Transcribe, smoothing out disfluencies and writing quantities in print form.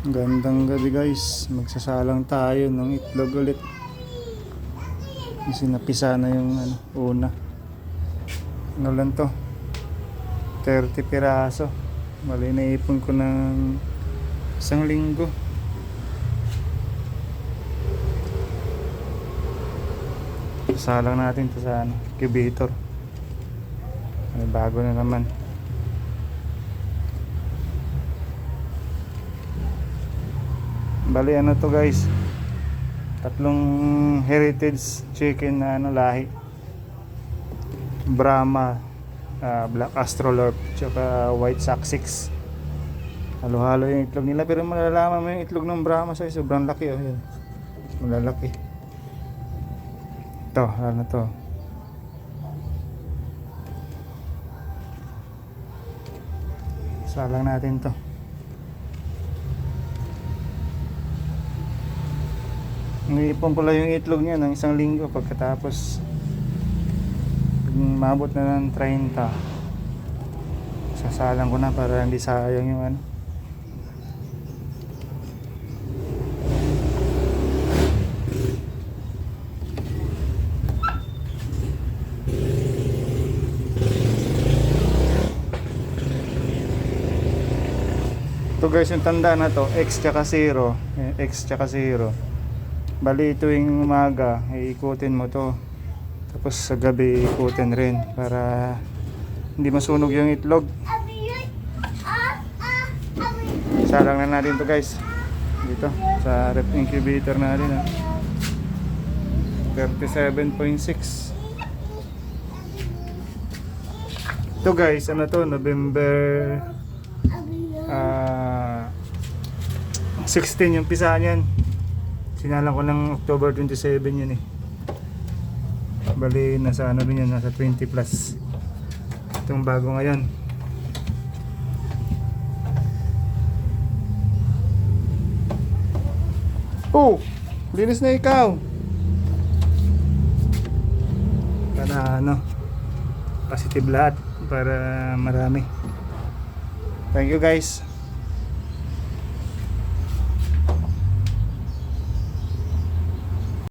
Gandang gabi guys, magsasalang tayo ng itlog ulit. Kasi napisa na yung una. Ano lang to? 30 piraso. Mali naipon ko ng isang linggo. Salang natin to sa incubator. May bago na naman. Bali to guys, tatlong heritage chicken na lahi, Brahma, Black Astrolorp, tsaka White Sussex. Halo-halo yung itlog nila, pero malalaman mo yung itlog ng Brahma sa sobrang laki. Yun. Malalaki. Ito, to. Salang natin to. Naipon ko lang yung itlog niya ng isang linggo. Pagkatapos mabot na ng 30, sasalang ko na para hindi sayang yung ito guys, yung tanda na to, X tsaka 0. X tsaka 0. Bali tuwing umaga ikutin mo to, tapos sa gabi ikutin rin para hindi masunog yung itlog. Salang na natin to guys dito sa rep incubator natin 37.6. Ito guys, to November 16 yung pisa niyan. Sinalang ko ng October 27 yun Bali nasa rin yan, nasa 20 plus. Itong bago ngayon. Oh! Linis na ikaw! Para positive lahat. Para marami. Thank you guys.